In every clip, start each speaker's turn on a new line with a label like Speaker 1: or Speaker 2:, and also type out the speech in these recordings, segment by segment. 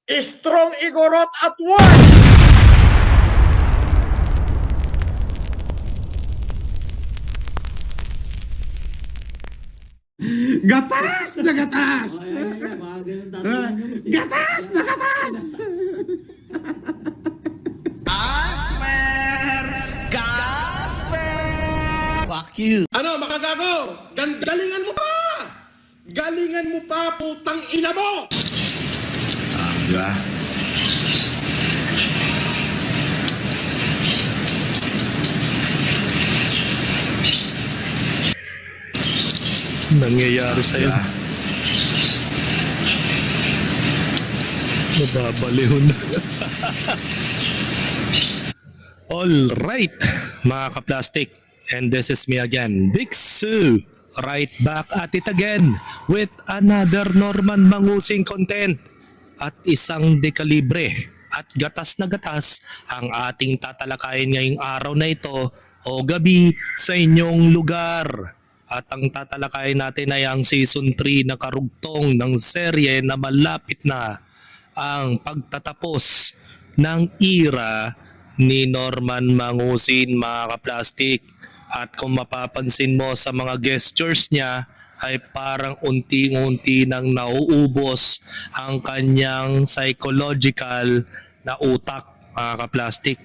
Speaker 1: Strong Igorot at work!
Speaker 2: Gatas na gatas! Gatas na gatas!
Speaker 3: Fuck you.
Speaker 1: Ano, makagago? Galingan mo pa! Galingan mo pa, putang ina mo!
Speaker 2: Diba?
Speaker 3: Nangyayari sa'yo. Nababaliw na. Alright, mga ka-plastic. And this is me again, Big Sue. Right back at it again with another Norman Mangusing content. At isang dekalibre at gatas na gatas ang ating tatalakayin ngayong araw na ito o gabi sa inyong lugar. At ang tatalakayin natin ay ang season 3 na karugtong ng serye na malapit na ang pagtatapos ng era ni Norman Mangusin, mga ka-plastic. At kung mapapansin mo sa mga gestures niya ay parang unti-unti nang nauubos ang kanyang psychological na utak, mga ka-plastic.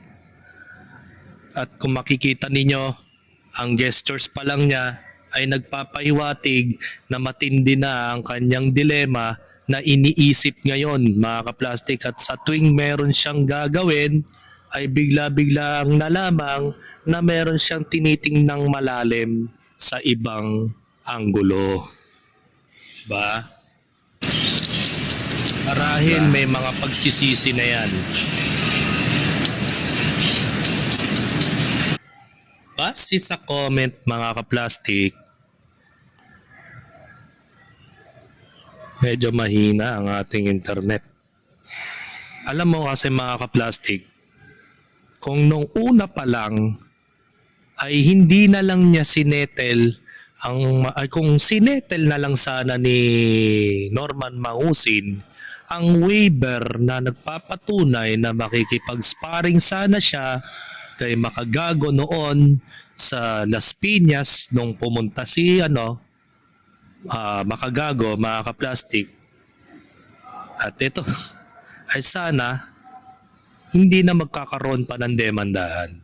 Speaker 3: At kung makikita ninyo, ang gestures pa lang niya ay nagpapahiwatig na matindi na ang kanyang dilema na iniisip ngayon, mga ka-plastic. At sa tuwing meron siyang gagawin ay bigla-bigla ang nalamang na meron siyang tinitingnang malalim sa ibang anggulo. Diba? Marahil may mga pagsisisi na yan. Base sa comment, mga ka-plastic, medyo mahina ang ating internet. Alam mo kasi, mga ka-plastic, kung nung una pa lang ay hindi na lang niya sinetel kung sinetel na lang sana ni Norman Mangusin ang waiver na nagpapatunay na makikipag-sparring sana siya kay Makagago noon sa Las Piñas nung pumunta si Makagago, mga ka-plastic. At ito ay sana hindi na magkakaroon pa ng demandahan.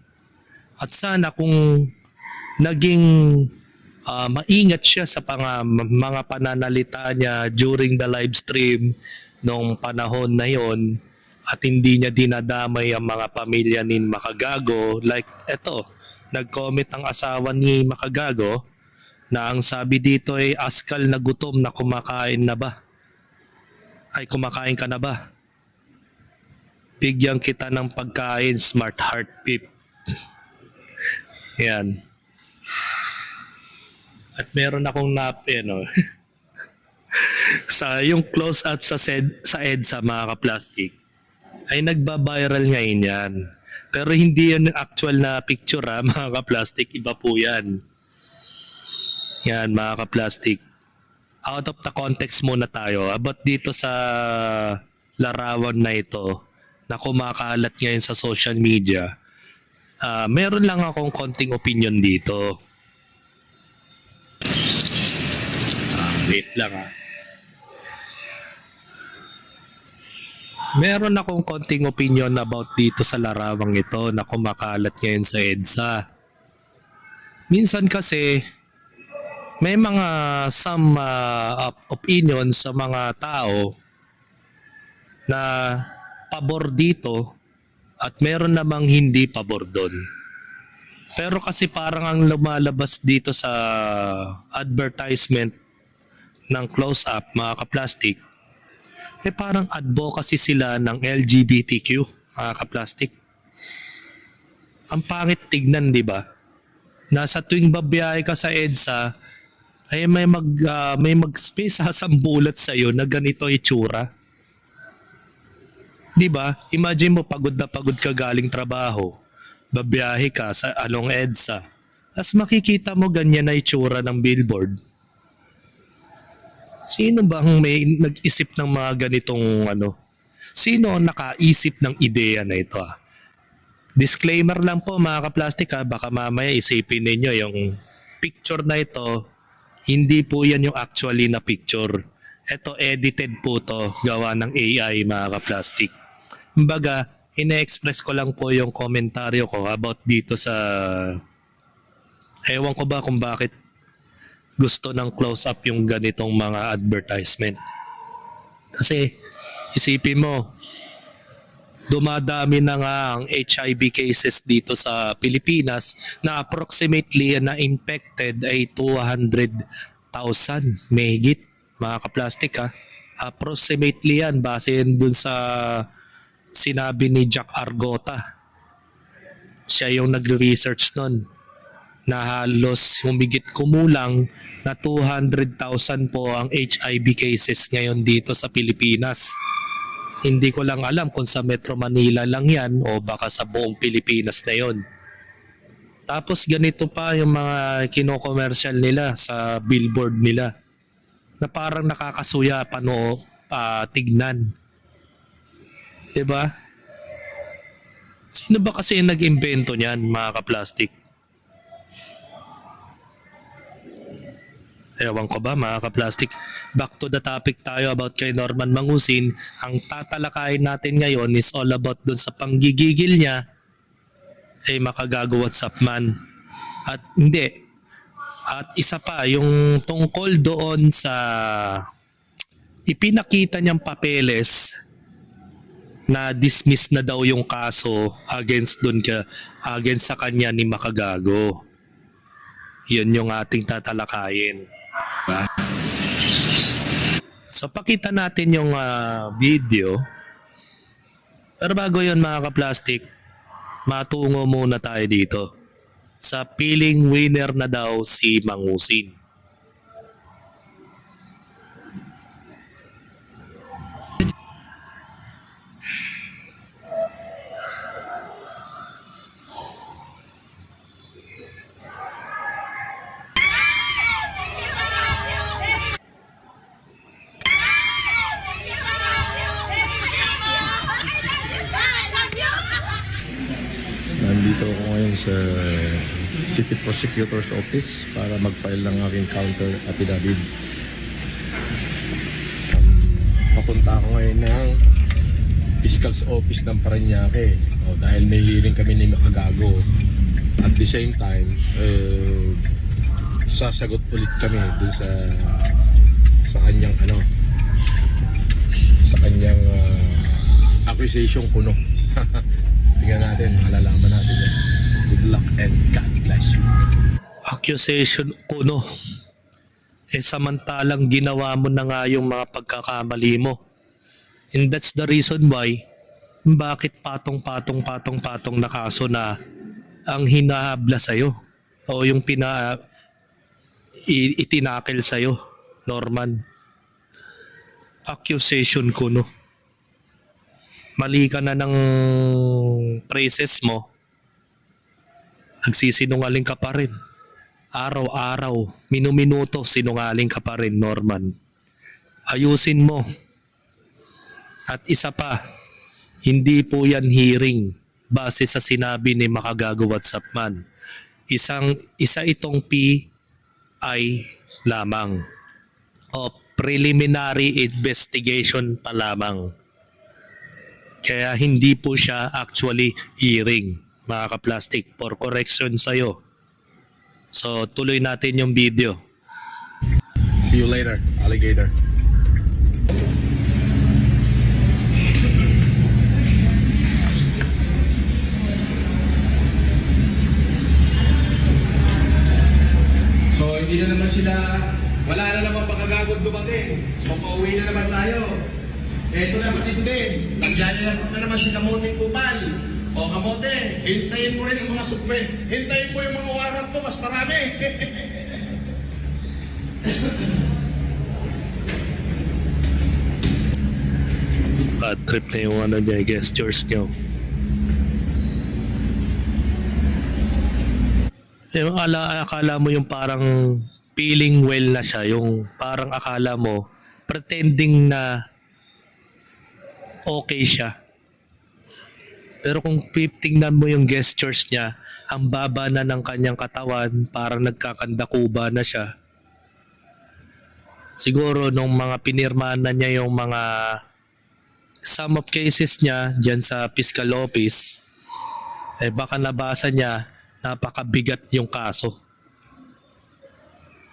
Speaker 3: At sana kung naging maingat siya sa mga pananalita niya during the live stream nung panahon na yon at hindi niya dinadamay ang mga pamilya ni Makagago. Like eto, nag-comment ang asawa ni Makagago na ang sabi dito ay askal na gutom na kumakain ka na ba? Bigyan kita ng pagkain, smart heart pip. Yan. At meron akong sa yung close up sa EDSA, mga ka-plastic, ay nagba-viral ngayon yan. Pero hindi yan yung actual na picture, mga ka-plastic. Iba po yan. Yan, mga ka-plastic. Out of the context muna tayo. About dito sa larawan na ito na kumakalat ngayon sa social media. Meron lang akong konting opinion dito. Wait lang Meron akong konting opinion about dito sa larawang ito na kumakalat ngayon sa EDSA. Minsan kasi may mga opinion sa mga tao na pabor dito at meron namang hindi pabor doon. Pero kasi parang ang lumalabas dito sa advertisement ng close-up, mga ka-plastic, parang advocacy sila ng LGBTQ, mga ka-plastic. Ang pangit tignan, di ba? Nasa tuwing babiyahe ka sa EDSA, ay may sasambulat sa'yo na ganito itsura. Di ba? Imagine mo, pagod na pagod ka galing trabaho. Babiyahe ka sa along EDSA. Tapos makikita mo ganyan na itsura ng billboard. Sino bang may nag-isip ng mga ganitong Sino ang nakaisip ng ideya na ito? Disclaimer lang po mga kaplastik, baka mamaya isipin ninyo yung picture na ito, hindi po yan yung actually na picture. Ito edited po to, gawa ng AI mga kaplastik. Kumbaga, ine-express ko lang po yung komentaryo ko about dito sa... Ewan ko ba kung bakit gusto ng close-up yung ganitong mga advertisement. Kasi isipin mo, dumadami na nga ang HIV cases dito sa Pilipinas na approximately na infected ay 200,000 mahigit mga kaplastik Approximately yan base dun sa sinabi ni Jack Argota. Siya yung nag-research nun na halos humigit kumulang na 200,000 po ang HIV cases ngayon dito sa Pilipinas. Hindi ko lang alam kung sa Metro Manila lang yan o baka sa buong Pilipinas na yon. Tapos ganito pa yung mga kino-commercial nila sa billboard nila na parang nakakasuya tignan. Diba? Sino ba kasi nag-imbento niyan mga kaplastik? Ewan ko ba mga kaplastik. Back to the topic tayo about kay Norman Mangusin. Ang tatalakayin natin ngayon is all about dun sa panggigigil niya kay Makagago WhatsApp man. At hindi. At isa pa, yung tungkol doon sa ipinakita niyang papeles na dismiss na daw yung kaso against sa kanya ni Makagago. Yun yung ating tatalakayin. So pakita natin yung video. Pero bago yun mga kaplastik, matungo muna tayo dito sa feeling winner na daw si Mangusin.
Speaker 4: Nandito ako ngayon sa City Prosecutor's Office para mag-file ng aking counter affidavit. Papunta ako ngayon ng Fiscal's Office ng Parañaque dahil may hearing kami ni Makagago. At the same time, sasagot ulit kami dun sa kanyang accusation kuno. Tingnan natin, malalaman natin yan. Good luck and God bless you.
Speaker 3: Accusation kuno. Samantalang ginawa mo na nga yung mga pagkakamali mo. And that's the reason why bakit patong na kaso na ang hinahabla sa'yo o yung itinakil sa'yo, Norman. Accusation kuno. Mali ka na ng praises mo, nagsisinungaling ka pa rin. Araw-araw, minuminuto, sinungaling ka pa rin, Norman. Ayusin mo. At isa pa, hindi po yan hearing base sa sinabi ni Makagago WhatsApp man. Isa itong PI lamang o preliminary investigation pa lamang. Kaya hindi po siya actually hearing, mga kaplastik, for correction sa'yo. So tuloy natin yung video.
Speaker 4: See you later, alligator.
Speaker 1: So hindi na naman sila, wala na naman Makagagod dumating. So pauwi na naman tayo. Eto na matindi, nagyayarap na naman si Kamoting Kupal. O Kamote, hintayin mo rin ang mga supre. Hintayin mo yung mga warrant mo, mas marami.
Speaker 3: Bad trip na yung niya, gestures nyo. Yung akala mo yung parang feeling well na siya, yung parang akala mo pretending na okay siya. Pero kung tingnan mo yung gestures niya, ang baba na ng kanyang katawan, parang nagkakandakuba na siya. Siguro nung mga pinirmahan na niya yung mga sum of cases niya dyan sa fiscal office, baka nabasa niya napakabigat yung kaso.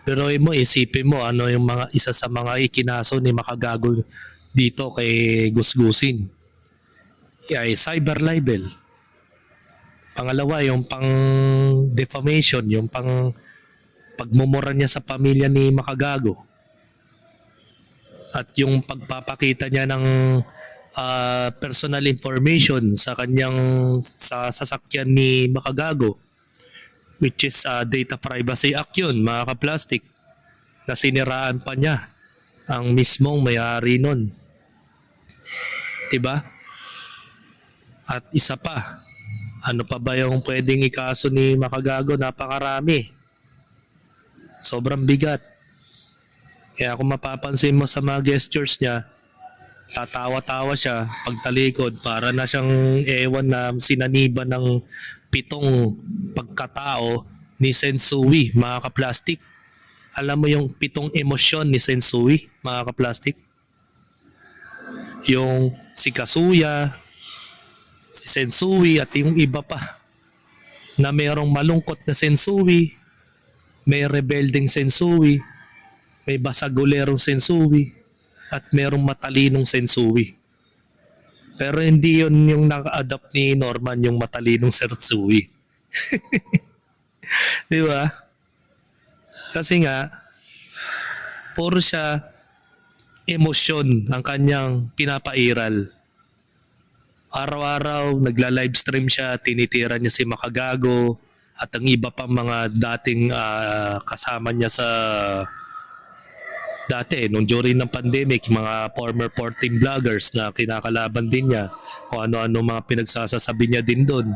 Speaker 3: Pero isipin mo ano yung mga isa sa mga ikinaso ni Makagago dito kay Gusgusin. Ay cyber libel. Pangalawa yung pang defamation, yung pang pagmumura niya sa pamilya ni Makagago. At yung pagpapakita niya ng personal information sa kanyang sa sasakyan ni Makagago, which is Data Privacy Act yun, mga kaplastik, na siniraan pa niya ang mismong may-ari nun. Diba? At isa pa, ano pa ba yung pwedeng ikaso ni Makagago? Napakarami. Sobrang bigat. Kaya kung mapapansin mo sa mga gestures niya, tatawa-tawa siya pagtalikod, para na siyang ewan na sinaniban ng 7 pagkatao ni Sensui, mga kaplastik. Alam mo yung 7 emosyon ni Sensui, mga kaplastik? Yung si Kazuya, si Sensui at yung iba pa, na mayroong malungkot na Sensui, may rebelding Sensui, may basagulerong Sensui, at mayroong matalinong Sensui. Pero hindi yun yung naka-adapt ni Norman, yung matalinong Sensui. Di ba? Kasi nga, puro siya emosyon ang kanyang pinapairal. Araw-araw, nagla-livestream siya, tinitira niya si Makagago at ang iba pang mga dating kasama niya sa dati, nung during ng pandemic, mga former 14 vloggers na kinakalaban din niya, o ano-ano mga pinagsasasabi niya din doon.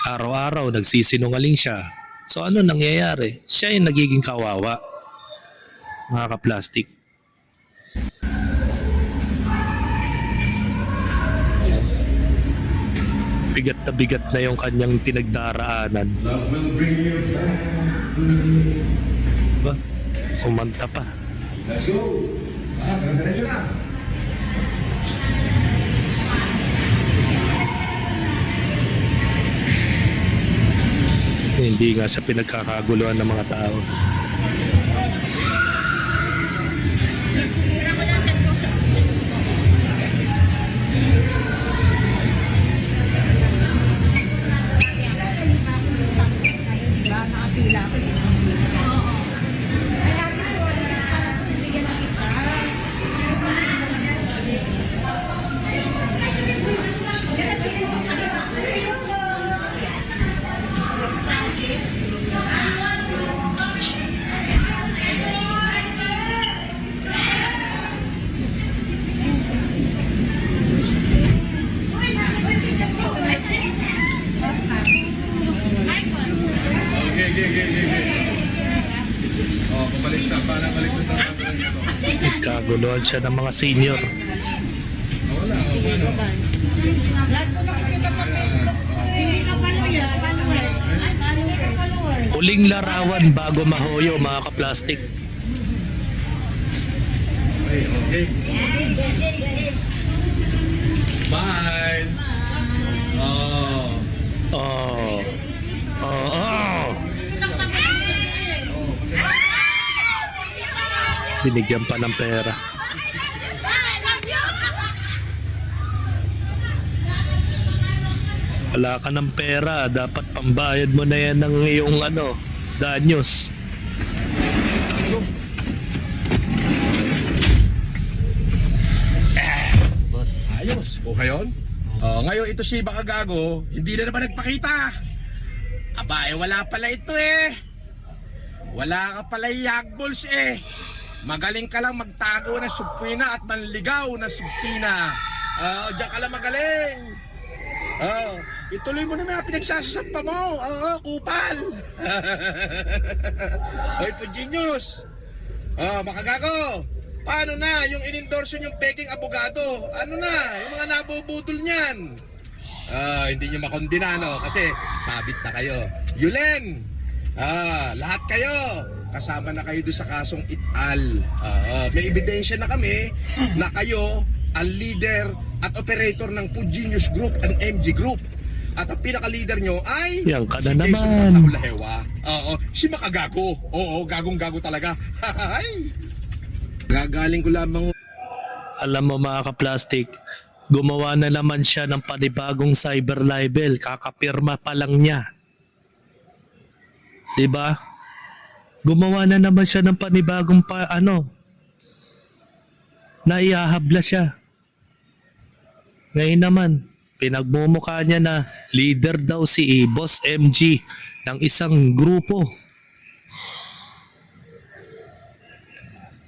Speaker 3: Araw-araw, nagsisinungaling siya. So ano nangyayari? Siya yung nagiging kawawa, mga kaplastik. Bigat na yung kanyang pinagdaraanan.
Speaker 1: Love will bring you back to me.
Speaker 3: Ba? Kumanta pa.
Speaker 1: Let's go! Diretso na!
Speaker 3: Hindi nga siya pinagkakaguluhan ng mga tao.
Speaker 1: Okay. Oh, pabalik na. Parang balik na tayo dito.
Speaker 3: Nagkaguluhan siya ng mga senior.
Speaker 1: Wala, paano?
Speaker 3: Uling larawan bago mahoyo, mga kaplastik.
Speaker 1: Okay. Bye! Oh.
Speaker 3: Oh. Oh. Binigyan pa ng pera. Wala ka ng pera, dapat pambayad mo na yan ng iyong danyos.
Speaker 1: Ayos. O ngayon? Ngayon ito si Makagago, hindi na naman nagpakita. Aba, wala pala ito eh. Wala ka pala yagballs eh. Magaling ka lang magtago ng supwina at manligaw na subtina. Diyan ka lang magaling. Ituloy mo na mga pinagsasasampa mo. Kupal. Hoy, Puginius. Makagago. Paano na yung in-endorse yung peking abogado? Ano na? Yung mga nabubutol niyan. Hindi nyo makondina, no? Kasi sabit na kayo. Yulen! Lahat kayo! Kasama na kayo doon sa kasong ital. May ebidensya na kami na kayo ang leader at operator ng Food Genius Group and MG Group. At ang pinaka-leader nyo ay
Speaker 3: Yan ka na
Speaker 1: si Jason
Speaker 3: naman.
Speaker 1: Pasahulahewa. Si Makagago. Oo, gagong-gago talaga. Ay! Gagaling ko lamang.
Speaker 3: Alam mo mga ka-plastic, gumawa na naman siya ng panibagong cyber libel. Kakapirma pa lang niya. Diba? Gumawa na naman siya ng panibagong naihahabla siya. Ngayon naman, pinagmumukha niya na leader daw si Boss MG ng isang grupo.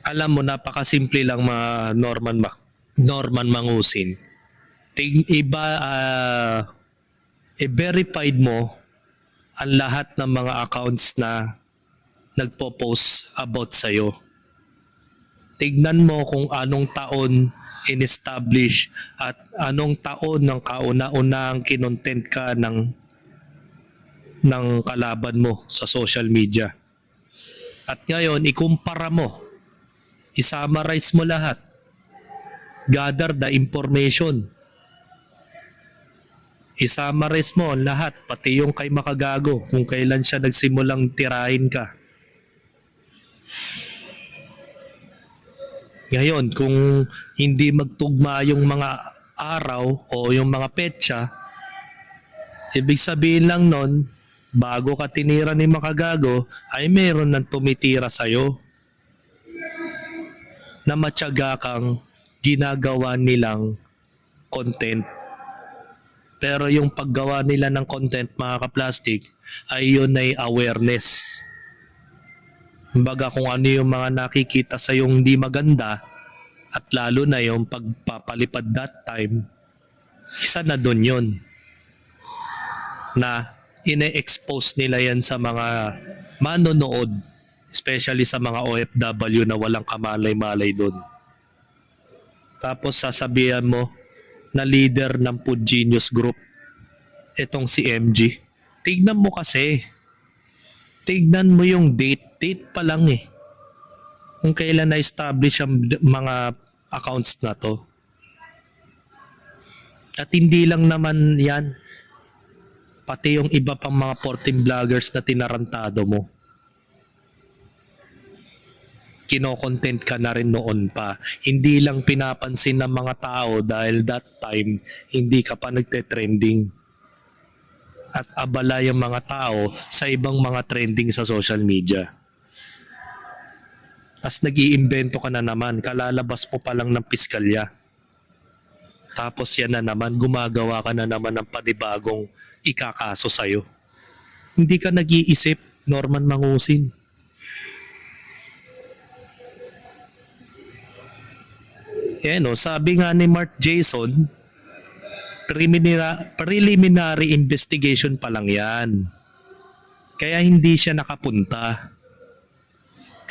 Speaker 3: Alam mo, napakasimple lang mga Norman Mangusin. I-verified mo ang lahat ng mga accounts na nagpo-post about sa'yo. Tignan mo kung anong taon in-establish at anong taon ng kauna-unang kinontent ka ng kalaban mo sa social media. At ngayon, ikumpara mo. I-summarize mo lahat. Gather the information. I-summarize mo lahat, pati yung kay Makagago, kung kailan siya nagsimulang tirahin ka. Ngayon, kung hindi magtugma yung mga araw o yung mga petsa, ibig sabihin lang nun, bago ka tinira ni Makagago, ay meron nang tumitira sa'yo na matyaga kang ginagawa nilang content. Pero yung paggawa nila ng content, mga ka-plastic, ay yun ay awareness. Kumbaga kung ano yung mga nakikita sa yung hindi maganda, at lalo na yung pagpapalipad that time, isa na dun yun. Na ine-expose nila yan sa mga manonood, especially sa mga OFW na walang kamalay-malay dun. Tapos sasabihan mo na leader ng Food Genius Group, itong si MG. Tignan mo kasi. Tignan mo yung date. Date pa lang eh. Kung kailan na-establish ang mga accounts na to. At hindi lang naman yan. Pati yung iba pang mga 14 vloggers na tinarantado mo. Kino-content ka na rin noon pa. Hindi lang pinapansin ng mga tao dahil that time hindi ka pa nagte-trending. At abala yung mga tao sa ibang mga trending sa social media. As nag-iimbento ka na naman, kalalabas mo pa lang ng piskalya. Tapos yan na naman, gumagawa ka na naman ng panibagong ikakaso sa'yo. Hindi ka nag-iisip, Norman Mangusin. Sabi nga ni Mark Jason, preliminary investigation pa lang yan. Kaya hindi siya nakapunta.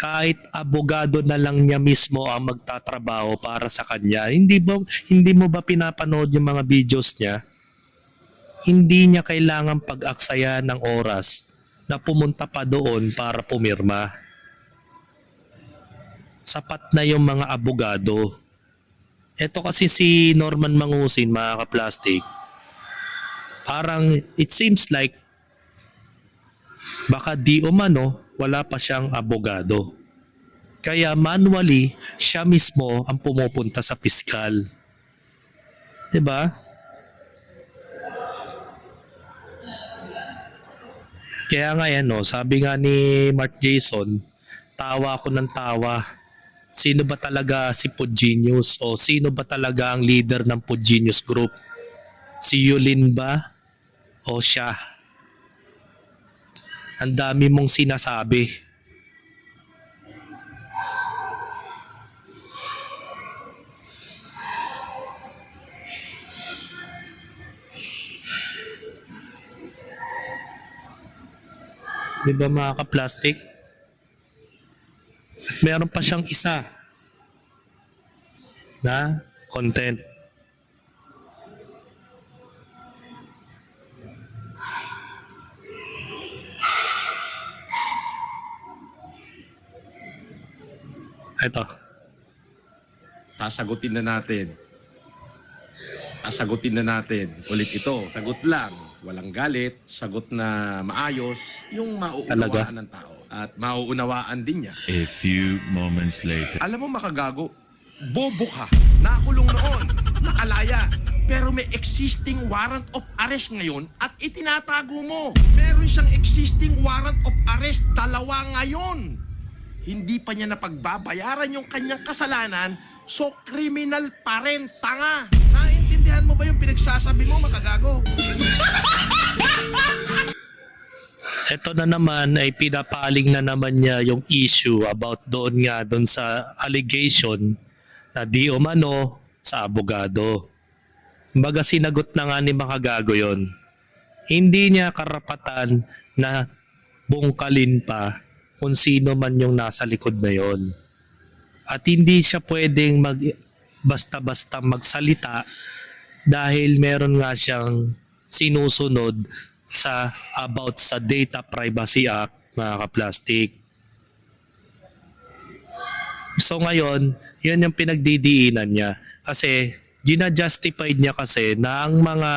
Speaker 3: Kahit abogado na lang niya mismo ang magtatrabaho para sa kanya, hindi mo ba pinapanood yung mga videos niya? Hindi niya kailangan pag-aksaya ng oras na pumunta pa doon para pumirma. Sapat na yung mga abogado. Ito kasi si Norman Mangusin, mga ka-plastic, parang it seems like baka di umano wala pa siyang abogado. Kaya manually, siya mismo ang pumupunta sa piskal. Diba? Kaya nga yan, sabi nga ni Mark Jason, tawa ako ng tawa. Sino ba talaga si Food Genius o sino ba talaga ang leader ng Food Genius Group? Si Yulin ba o siya? Ang dami mong sinasabi. Di ba mga ka-plastic? Meron pa siyang isa. na content. Ito.
Speaker 4: Sasagutin na natin. Sasagutin na natin. Ulit ito, sagot lang. Walang galit, sagot na maayos, yung
Speaker 3: Talaga?
Speaker 4: mauunawaan ng tao. At mauunawaan din niya.
Speaker 5: A few moments later.
Speaker 4: Alam mo makagago, bobo ka. Nakulong noon, nakalaya. Pero may existing warrant of arrest ngayon at itinatago mo. Meron siyang existing warrant of arrest, 2 ngayon. Hindi pa niya napagbabayaran yung kanyang kasalanan, so criminal pa rin, tanga. Naintindihan mo ba yung pinagsasabi mo, makagago?
Speaker 3: Ito na naman ay pinapaling na naman niya yung issue about doon sa allegation na di umano sa abogado. Baga sinagot na nga ni Makagago yon. Hindi niya karapatan na bungkalin pa kung sino man yung nasa likod na yon. At hindi siya pwedeng basta-basta magsalita dahil meron nga siyang sinusunod about sa Data Privacy Act, mga kaplastik. So ngayon, yun yung pinagdidiinan niya. Kasi gina-justified niya kasi na ang mga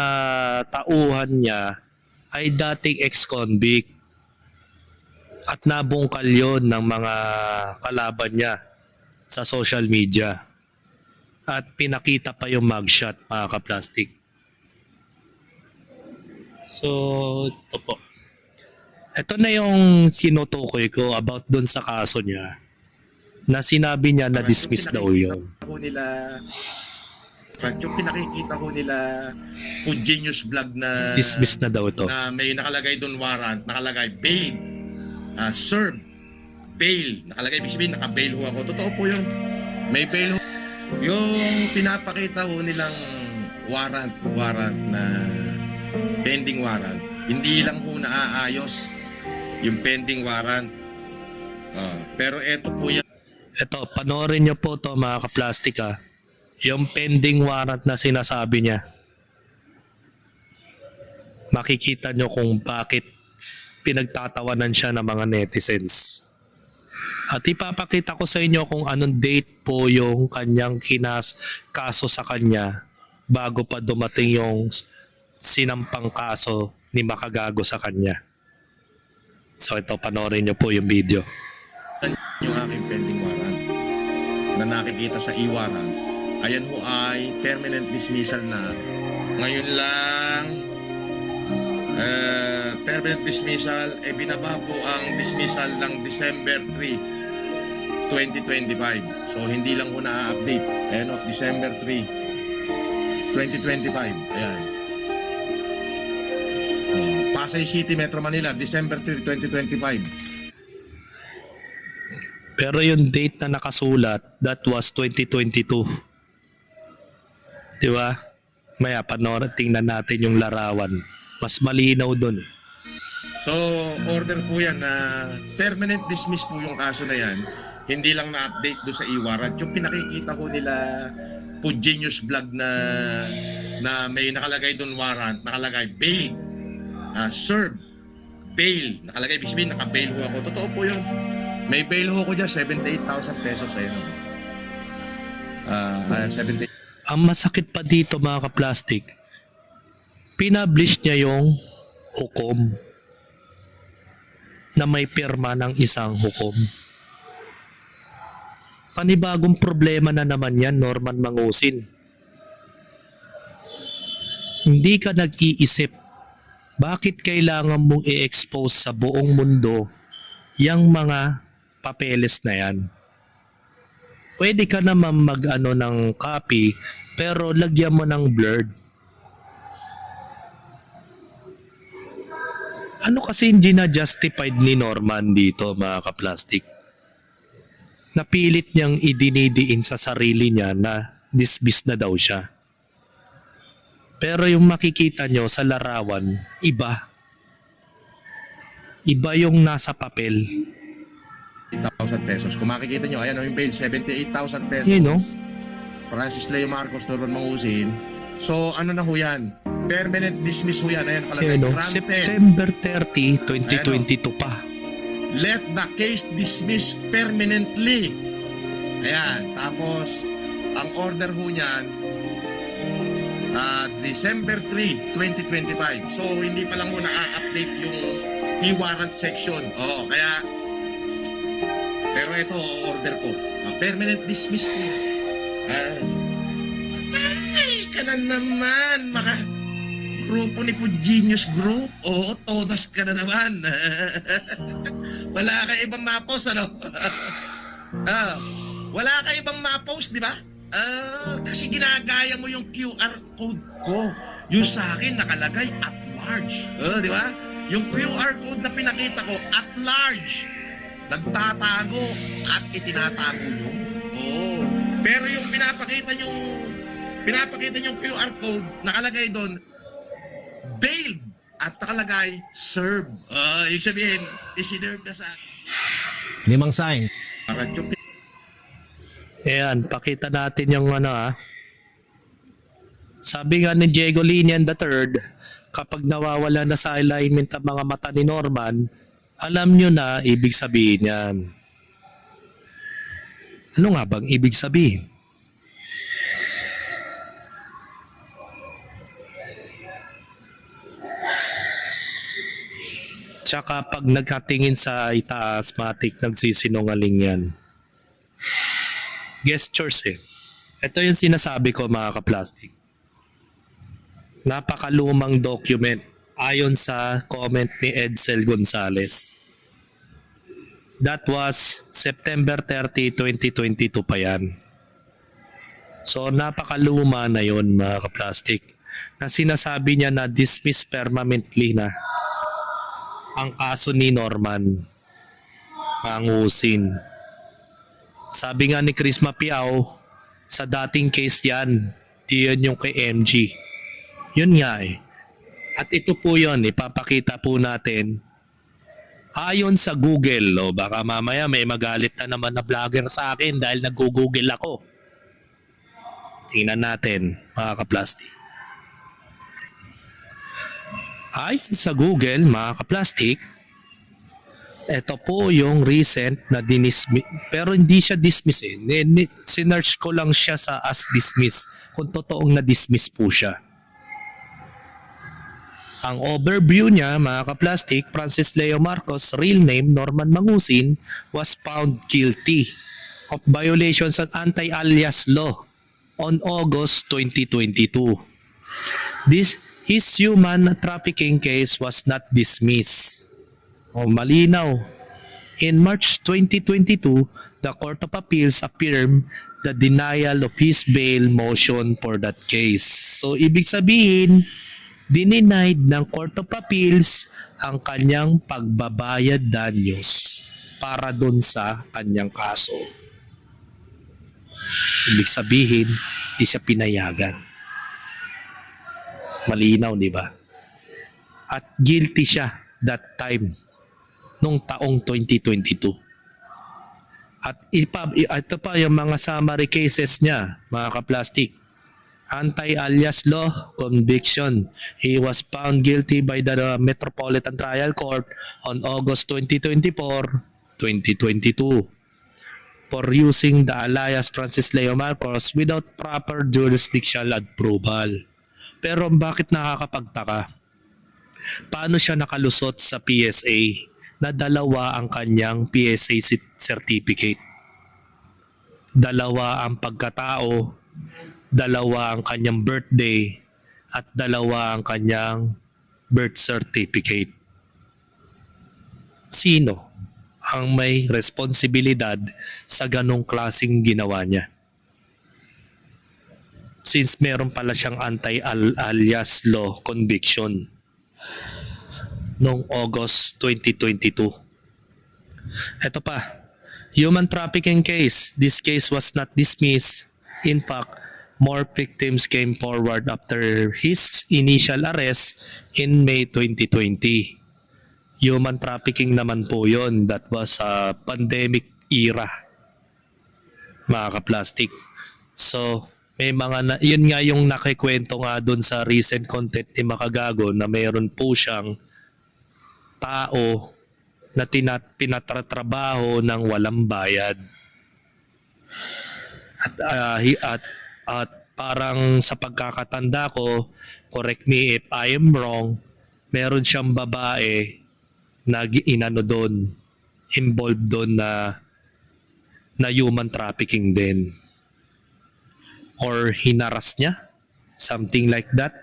Speaker 3: tauhan niya ay dating ex-convict. At nabungkal yun ng mga kalaban niya sa social media. At pinakita pa yung mugshot, mga kaplastik. So, ito po. Ito na yung sinutukoy ko about dun sa kaso niya. Na sinabi niya na dismiss daw yun.
Speaker 4: Yung pinakikita ko nila Food Genius vlog na
Speaker 3: Dismiss na daw ito.
Speaker 4: na may nakalagay doon warrant, nakalagay bail, serve, bail, nakalagay, ibig sabihin naka-bail ho ako. Totoo po yun. May bail ho. Yung pinapakita ho nilang warrant na pending warrant, hindi lang ho naaayos yung pending warrant. Pero eto po yan.
Speaker 3: Ito, panoorin niyo po to mga kaplastik ha. Yung pending warrant na sinasabi niya. Makikita niyo kung bakit pinagtatawanan siya ng mga netizens. At ipapakita ko sa inyo kung anong date po yung kanyang kaso sa kanya bago pa dumating yung sinampang kaso ni Makagago sa kanya. So ito, panoorin niyo po yung video.
Speaker 4: Yung aking pending warrant na nakikita sa e-warrant, ayan ho ay permanent dismissal na. Ngayon lang permanent dismissal, binaba po ang dismissal ng December 3, 2025. So hindi lang ho na-update. Ayan o, December 3, 2025. Ayan. Pasay City, Metro Manila, December 3, 2025.
Speaker 3: Pero yung date na nakasulat, that was 2022. Di ba? Maya, tingnan natin yung larawan. Mas malinaw dun.
Speaker 4: So, order po yan na permanent dismiss po yung kaso na yan. Hindi lang na-update doon sa e-warrant. Yung pinakikita ko nila Food Genius vlog na may nakalagay doon warrant, nakalagay bail, serve, bail, nakalagay, ibig sabihin naka-bail ho ako. Totoo po yun. May bail ho ko dyan, 78,000 pesos ayun. 78.
Speaker 3: Ang masakit pa dito mga kaplastik, pinablish niya yung hukom na may pirma ng isang hukom. Panibagong problema na naman yan, Norman Mangusin. Hindi ka nag-iisip, bakit kailangan mong i-expose sa buong mundo yung mga papeles na yan? Pwede ka naman mag-ano ng copy, pero lagyan mo ng blurred. Ano kasi hindi na justified ni Norman dito mga kaplastik? Napilit niyang idinidiin sa sarili niya na dismiss na daw siya. Pero yung makikita nyo sa larawan, iba. Iba yung nasa papel.
Speaker 4: 8,000 pesos. Kung makikita nyo, ayan yung bail, 78,000 pesos.
Speaker 3: You know?
Speaker 4: Francis Leo Marcos, Norman Mangusin. So ano na ho yan? Permanent dismiss ho yan. Ayan, kalagay,
Speaker 3: Ano,
Speaker 4: granted.
Speaker 3: September 30, 2022 pa.
Speaker 4: Let the case dismiss permanently. Ayan, tapos ang order ho niyan December 3, 2025. So hindi pa lang ho na-update yung e-warrant section. Oo, kaya pero ito order ko. Permanent dismiss ko. Ay, ka na naman mga grupo ni Po Genius Group. Oo, todas ka na naman. Wala ka ibang ma-post, ano? Wala ka ibang ma-post, di ba? Kasi ginagaya mo yung QR code ko. Yung sa akin nakalagay at large. Di ba? Yung QR code na pinakita ko, at large. Nagtatago at itinatago nyo. Oo. Pero yung pinapakita yung QR code, nakalagay doon, bailed at nakalagay serve. Ibig sabihin, isinerve na sa
Speaker 6: Limang sign.
Speaker 4: para
Speaker 3: Ayan, pakita natin yung Sabi nga ni Diego Linian III, kapag nawawala na sa alignment ang mga mata ni Norman, alam nyo na ibig sabihin yan. Ano nga bang ibig sabihin? Tsaka pag nagkatingin sa itaas, matik nagsisinungaling yan. Gestures eh. Ito yung sinasabi ko mga kaplastic. Napakalumang document ayon sa comment ni Edsel Gonzalez. That was September 30, 2022 pa yan. So napakaluma na yon mga kaplastic. Na sinasabi niya na dismiss permanently na ang kaso ni Norman Mangusin. Sabi nga ni Chris Mapiao, sa dating case yan, diyan yung kay MG. Yun nga eh. At ito po yun, ipapakita po natin. Ayon sa Google, baka mamaya may magalit na naman na vlogger sa akin dahil nag-google ako. Tingnan natin, mga kaplastic. Ayon sa Google, mga kaplastic, ito po yung recent na dinismiss, pero hindi siya dismiss eh. Sinearch ko lang siya sa as dismiss, kung totoong na-dismiss po siya. Ang overview niya, mga kaplastic, Francis Leo Marcos, real name Norman Mangusin, was found guilty of violations of anti-alias law on August 2022. His human trafficking case was not dismissed. Malinaw. In March 2022, the Court of Appeals affirmed the denial of his bail motion for that case. So, ibig sabihin, dinenied ng Court of Appeals ang kanyang pagbabayad danyos para dun sa kanyang kaso. Ibig sabihin, di siya pinayagan. Malinaw, di ba? At guilty siya that time, nung taong 2022. At ito pa yung mga summary cases niya, mga kaplastic. Anti-alias law conviction. He was found guilty by the Metropolitan Trial Court on August 2022 for using the alias Francis Leo Marcos without proper jurisdictional approval. Pero bakit nakakapagtaka? Paano siya nakalusot sa PSA na dalawa ang kanyang PSA certificate? Dalawa ang pagkatao, dalawa ang kanyang birthday, at dalawa ang kanyang birth certificate. Sino ang may responsibilidad sa ganong klaseng ginawa niya? Since meron pala siyang anti-alias law conviction noong August 2022. Ito pa, human trafficking case. This case was not dismissed. In fact, more victims came forward after his initial arrest in May 2020. Human trafficking naman po yun. That was a pandemic era, mga kaplastic. So, may mga yun nga yung nakikwento nga doon sa recent content ni Makagago na mayroon po siyang tao na pinatratrabaho ng walang bayad. At parang sa pagkakatanda ko, correct me if I am wrong, meron siyang babae na inano doon, involved doon na human trafficking din. Or hinaras niya, something like that.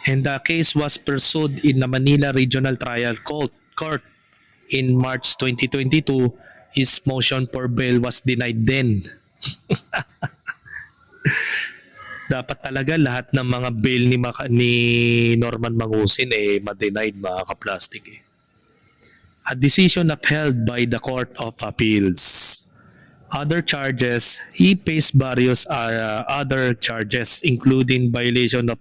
Speaker 3: And the case was pursued in the Manila Regional Trial Court in March 2022. His motion for bail was denied then. Dapat talaga lahat ng mga bail ni Norman Mangusin ma-denied, mga kaplastik eh. A decision upheld by the Court of Appeals. Other charges, he faced various other charges including violation of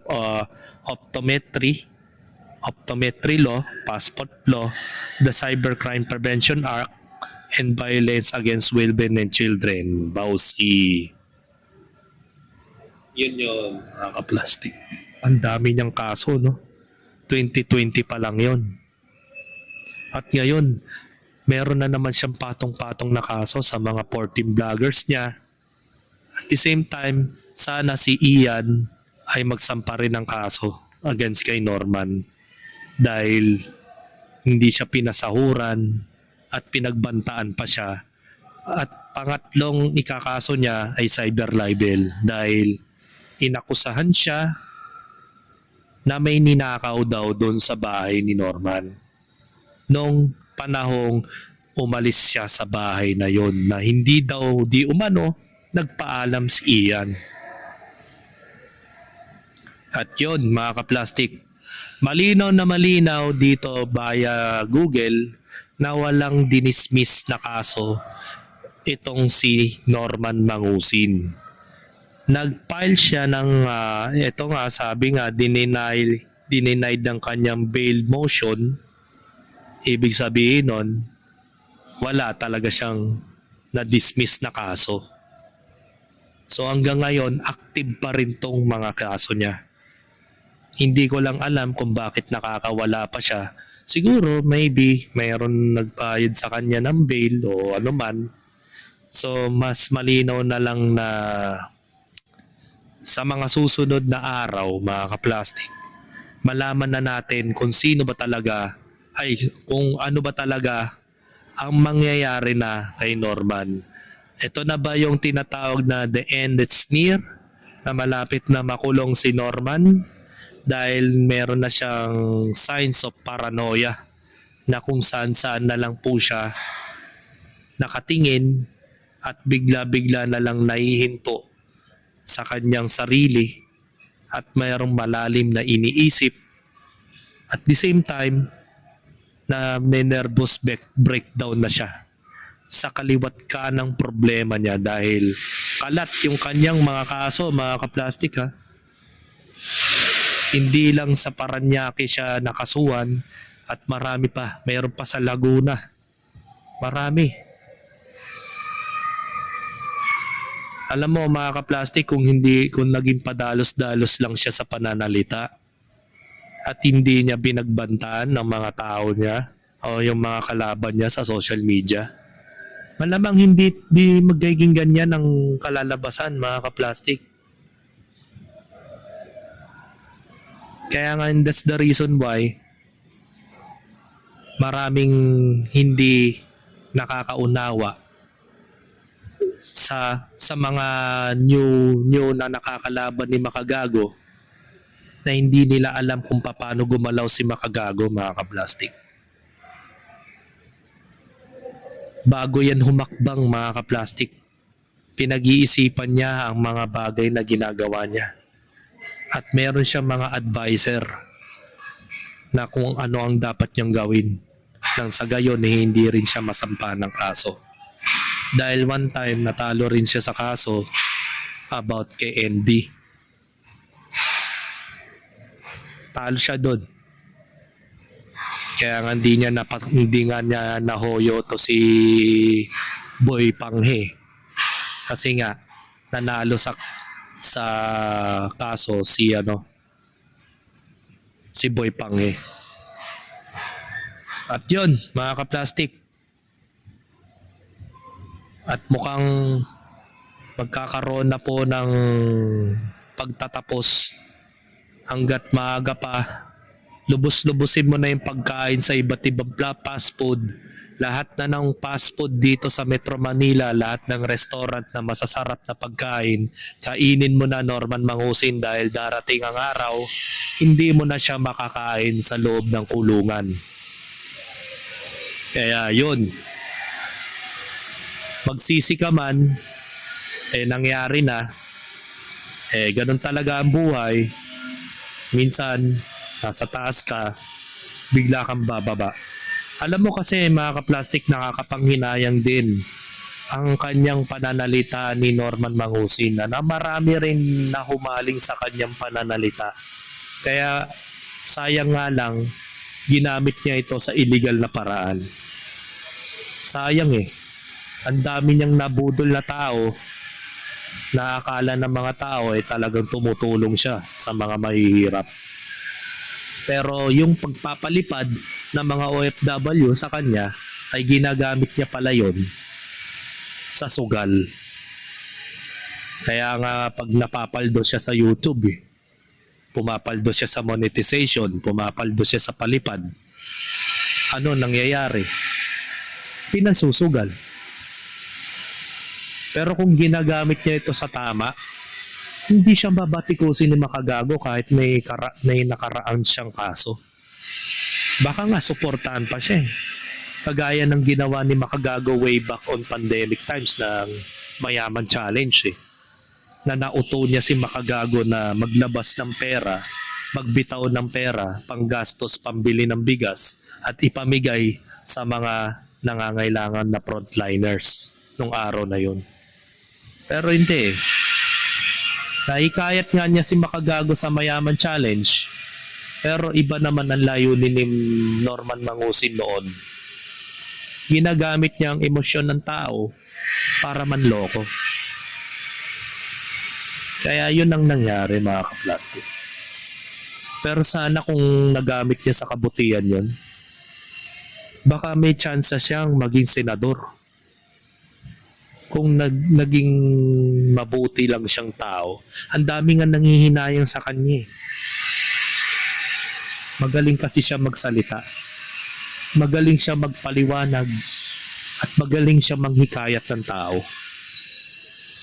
Speaker 3: optometry law, passport law, the Cybercrime Prevention Act, and violence against women and children. Bausi. Yun yun, mga kaplastik. Ang dami niyang kaso, no? 2020 pa lang yun. At ngayon, meron na naman siyang patong-patong na kaso sa mga 14 vloggers niya. At the same time, sana si Ian ay magsampa rin ng kaso against kay Norman dahil hindi siya pinasahuran at pinagbantaan pa siya. At pangatlong ikakaso niya ay cyber libel dahil inakusahan siya na may ninakaw daw doon sa bahay ni Norman nung panahong umalis siya sa bahay na yon na hindi daw di umano nagpaalam si Ian. At yon, mga kaplastik, malinaw na malinaw dito via Google na walang dinismiss na kaso itong si Norman Mangusin. Nag-file siya ng ito nga, sabi nga denied ng kanyang bail motion. Ibig sabihin nun, wala talaga siyang na-dismiss na kaso. So hanggang ngayon, active pa rin tong mga kaso niya. Hindi ko lang alam kung bakit nakakawala pa siya. Siguro, maybe, mayroon nagbayad sa kanya ng bail o ano man. So mas malinaw na lang na sa mga susunod na araw, mga kaplastik, malaman na natin kung sino ba talaga kung ano ba talaga ang mangyayari na kay Norman. Ito na ba yung tinatawag na the end is near? Na malapit na makulong si Norman dahil meron na siyang signs of paranoia na kung saan-saan na lang po siya nakatingin at bigla-bigla na lang nahihinto sa kanyang sarili at mayroong malalim na iniisip at the same time na nervous breakdown na siya sa kaliwat ka ng problema niya dahil kalat yung kanyang mga kaso, mga kaplastik ha. Hindi lang sa Paranaque siya nakasuhan at marami pa, mayroon pa sa Laguna. Marami. Alam mo, mga kaplastik, kung naging padalos-dalos lang siya sa pananalita at hindi niya binagbantaan ng mga tao niya o yung mga kalaban niya sa social media, malamang hindi magiging ganyan ang kalalabasan, mga kaplastik. Kaya nga, that's the reason why maraming hindi nakakaunawa sa mga new na nakakalaban ni Makagago na hindi nila alam kung paano gumalaw si Makagago, mga kaplastik. Bago yan humakbang, mga kaplastik, pinag-iisipan niya ang mga bagay na ginagawa niya. At meron siyang mga advisor na kung ano ang dapat niyang gawin nang sa gayon hindi rin siya masampa ng kaso. Dahil one time natalo rin siya sa kaso about kay Andy. Talo siya doon. Kaya nga hindi nga niya nahoyo to si Boy Panghe. Kasi nga nanalo sa sa kaso si Boy Panghe. At yun, mga kaplastik. At mukhang magkakaroon na po ng pagtatapos hanggat maaga pa. Lubos-lubusin mo na yung pagkain sa iba't ibang fast food. Lahat na ng fast food dito sa Metro Manila, lahat ng restaurant na masasarap na pagkain, kainin mo na, Norman Mangusin, dahil darating ang araw, hindi mo na siya makakain sa loob ng kulungan. Kaya yun, magsisi ka man, nangyari na, ganun talaga ang buhay. Minsan, nasa taas ka, bigla kang bababa. Alam mo kasi mga kaplastik, nakakapanghinayang din ang kanyang pananalita ni Norman Mangusin na marami rin na humaling sa kanyang pananalita. Kaya sayang nga lang, ginamit niya ito sa illegal na paraan. Sayang ang dami niyang nabudol na tao na akala ng mga tao talagang tumutulong siya sa mga mahihirap. Pero yung pagpapalipad ng mga OFW sa kanya ay ginagamit niya pala yun sa sugal. Kaya nga pag napapaldo siya sa YouTube, pumapaldo siya sa monetization, pumapaldo siya sa palipad, ano nangyayari? Pinasusugal. Pero kung ginagamit niya ito sa tama, hindi siya babatikusin ni Makagago kahit may nakaraan siyang kaso. Baka nga suportahan pa siya Kagaya ng ginawa ni Makagago way back on pandemic times ng Mayaman Challenge Na nauto niya si Makagago na maglabas ng pera, magbitaw ng pera, panggastos, pambili ng bigas at ipamigay sa mga nangangailangan na frontliners nung araw na yun. Pero hindi Naikayat nga niya si Makagago sa Mayaman Challenge, pero iba naman ang layunin ni Norman Mangusin noon. Ginagamit niya ang emosyon ng tao para manloko. Kaya yun ang nangyari mga kaplastik. Pero sana kung nagamit niya sa kabutihan yun, baka may chance siyang maging senador. Kung naging mabuti lang siyang tao, ang dami nga nanghihinayang sa kanya. Magaling kasi siya magsalita. Magaling siya magpaliwanag. At magaling siya manghikayat ng tao.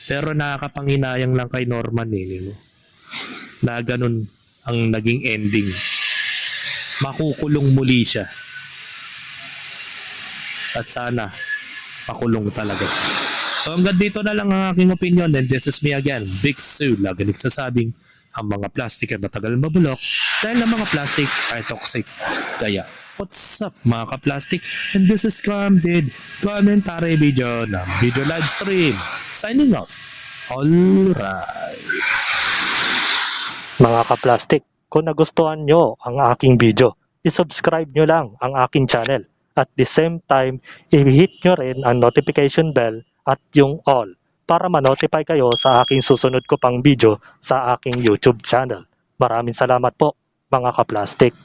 Speaker 3: Pero nakakapanghinayang lang kay Norman na ganun ang naging ending. Makukulong muli siya. At sana, pakulong talaga siya. So hanggang dito na lang ang aking opinion, and this is me again, Big Sue. Lagi nagsasabing ang mga plastic ay matagal mabulok dahil ang mga plastic ay toxic. Kaya, what's up mga ka-plastic? And this is Camdid, commentary video ng video live stream. Signing out. Alright.
Speaker 7: Mga ka-plastic, kung nagustuhan nyo ang aking video, isubscribe nyo lang ang aking channel. At the same time, i-hit nyo rin ang notification bell at yung all para ma-notify kayo sa aking susunod ko pang video sa aking YouTube channel. Maraming salamat po mga ka-plastic.